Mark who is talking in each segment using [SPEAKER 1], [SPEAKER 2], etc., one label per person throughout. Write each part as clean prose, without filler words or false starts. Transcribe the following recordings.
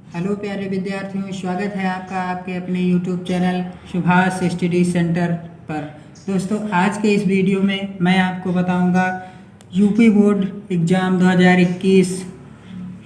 [SPEAKER 1] Hello प्यारे विद्यार्थियों, स्वागत है आपका आपके अपने YouTube channel Subhash study centre पर। दोस्तों, आज के इस वीडियो में मैं आपको बताऊंगा यूपी बोर्ड एग्ज़ाम 2021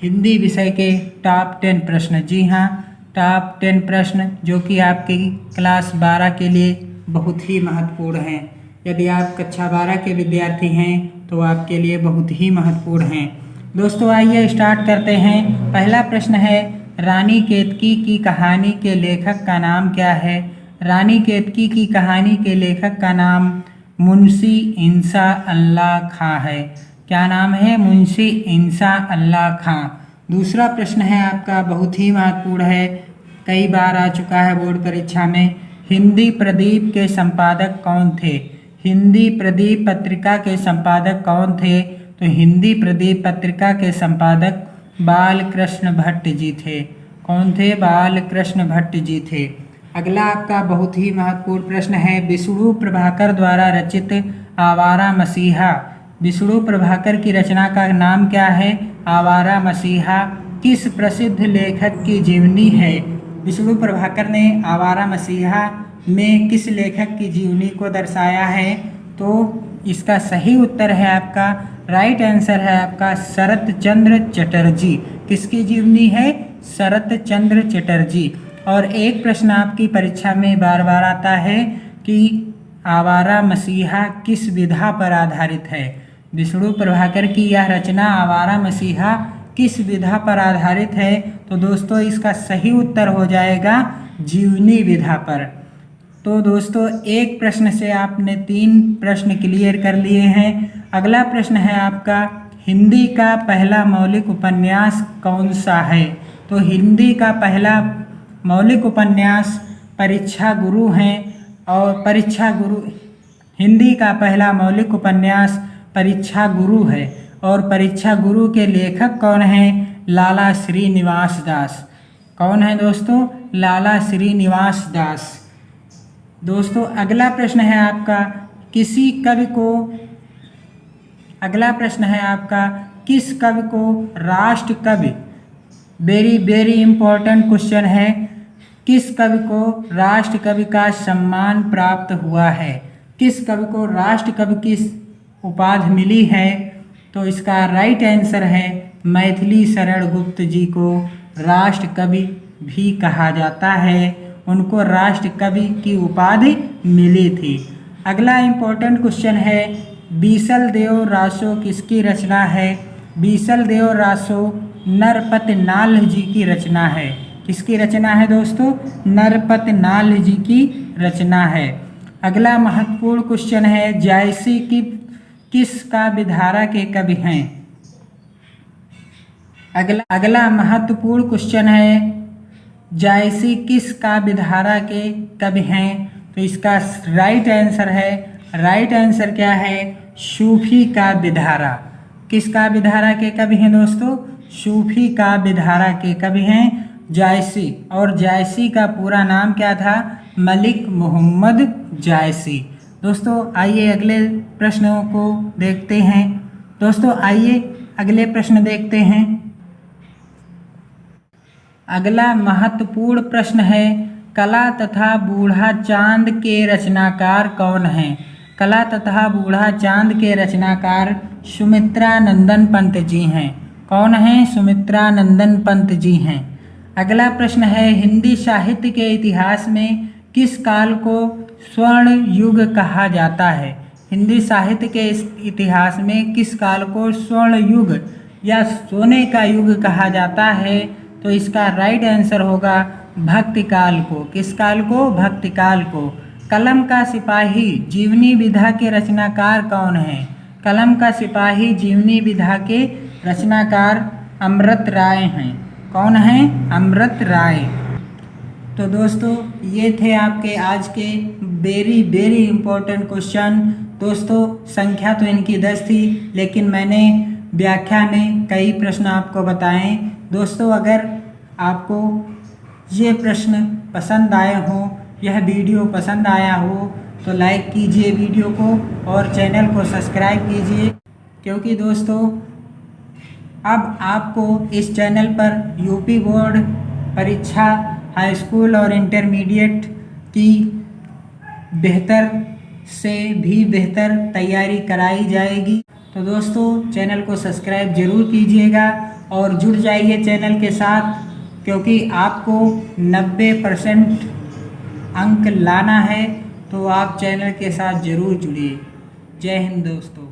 [SPEAKER 1] हिंदी विषय के टॉप 10 प्रश्न। जी हाँ, टॉप 10 प्रश्न जो कि आपकी क्लास 12 के लिए बहुत ही महत्वपूर्ण हैं। यदि आप कक्षा 12 के विद्यार्थी हैं तो आपके लिए बहुत ही महत्वपूर्ण हैं। दोस्तों, आइए स्टार्ट करते हैं। पहला प्रश्न है, रानी केतकी की कहानी के लेखक का नाम क्या है? रानी केतकी की कहानी के लेखक का नाम मुंशी इंसा अल्लाह खां है। क्या नाम है? मुंशी इंसा अल्लाह खां। दूसरा प्रश्न है आपका, बहुत ही महत्वपूर्ण है, कई बार आ चुका है बोर्ड परीक्षा में। हिंदी प्रदीप के संपादक कौन थे? हिंदी प्रदीप पत्रिका के संपादक कौन थे? तो हिंदी प्रदीप पत्रिका के संपादक बालकृष्ण भट्ट जी थे। कौन थे? बालकृष्ण भट्ट जी थे। अगला आपका बहुत ही महत्वपूर्ण प्रश्न है, विष्णु प्रभाकर द्वारा रचित आवारा मसीहा। विष्णु प्रभाकर की रचना का नाम क्या है? आवारा मसीहा किस प्रसिद्ध लेखक की जीवनी है? विष्णु प्रभाकर ने आवारा मसीहा में किस लेखक की जीवनी को दर्शाया है? तो इसका सही उत्तर है आपका, राइट आंसर है आपका शरत चंद्र चटर्जी। किसकी जीवनी है? शरत चंद्र चटर्जी। और एक प्रश्न आपकी परीक्षा में बार बार आता है कि आवारा मसीहा किस विधा पर आधारित है? विष्णु प्रभाकर की यह रचना आवारा मसीहा किस विधा पर आधारित है? तो दोस्तों, इसका सही उत्तर हो जाएगा जीवनी विधा पर। तो दोस्तों, एक प्रश्न से आपने 3 प्रश्न क्लियर कर लिए हैं। अगला प्रश्न है आपका, हिंदी का पहला मौलिक उपन्यास कौन सा है? तो हिंदी का पहला मौलिक उपन्यास परीक्षा गुरु है। और हिंदी का पहला मौलिक उपन्यास परीक्षा गुरु है। और परीक्षा गुरु के लेखक कौन हैं? लाला श्रीनिवास दास। कौन है दोस्तों? लाला श्रीनिवास दास। दोस्तों, अगला प्रश्न है आपका, किस कवि को राष्ट्र कवि, वेरी इंपॉर्टेंट क्वेश्चन है, किस कवि को राष्ट्र कवि का सम्मान प्राप्त हुआ है? किस कवि को राष्ट्र कवि की उपाधि मिली है? तो इसका राइट आंसर है मैथिली शरण गुप्त जी को राष्ट्र कवि भी कहा जाता है। उनको राष्ट्र कवि की उपाधि मिली थी। अगला इंपॉर्टेंट क्वेश्चन है, बीसल देव रासो किसकी रचना है? बीसल देव रासो नरपत नाल जी की रचना है। किसकी रचना है दोस्तों? नरपत नाल जी की रचना है। अगला महत्वपूर्ण क्वेश्चन है, जायसी की किस काव्यधारा के कवि हैं? अगला महत्वपूर्ण क्वेश्चन है, जायसी किस काव्यधारा के कवि हैं? तो इसका राइट आंसर क्या है? सूफी काव्यधारा। किस काव्यधारा के कवि हैं दोस्तों? सूफी काव्यधारा के कवि हैं जायसी। और जायसी का पूरा नाम क्या था? मलिक मोहम्मद जायसी। दोस्तों, आइए अगले प्रश्नों को देखते हैं। दोस्तों, आइए अगले प्रश्न देखते हैं। अगला महत्वपूर्ण प्रश्न है, कला तथा बूढ़ा चांद के रचनाकार कौन हैं? कला तथा बूढ़ा चांद के रचनाकार सुमित्रा नंदन पंत जी हैं। कौन हैं? सुमित्रा नंदन पंत जी हैं। अगला प्रश्न है, हिंदी साहित्य के इतिहास में किस काल को स्वर्ण युग कहा जाता है? हिंदी साहित्य के इतिहास में किस काल को स्वर्ण युग या सोने का युग कहा जाता है? तो इसका राइट आंसर होगा भक्ति काल को। किस काल को? भक्ति काल को। कलम का सिपाही जीवनी विधा के रचनाकार कौन हैं? कलम का सिपाही जीवनी विधा के रचनाकार अमृत राय हैं। कौन हैं? अमृत राय। तो दोस्तों, ये थे आपके आज के वेरी इंपॉर्टेंट क्वेश्चन। दोस्तों, संख्या तो इनकी 10 थी, लेकिन मैंने व्याख्या में कई प्रश्न आपको बताएं। दोस्तों, अगर आपको ये प्रश्न पसंद आए हों, यह वीडियो पसंद आया हो, तो लाइक कीजिए वीडियो को और चैनल को सब्सक्राइब कीजिए, क्योंकि दोस्तों अब आपको इस चैनल पर यूपी बोर्ड परीक्षा हाई स्कूल और इंटरमीडिएट की बेहतर से भी बेहतर तैयारी कराई जाएगी। तो दोस्तों चैनल को सब्सक्राइब ज़रूर कीजिएगा और जुड़ जाइए चैनल के साथ, क्योंकि आपको 90% अंक लाना है। तो आप चैनल के साथ ज़रूर जुड़िए। जय हिंद दोस्तों।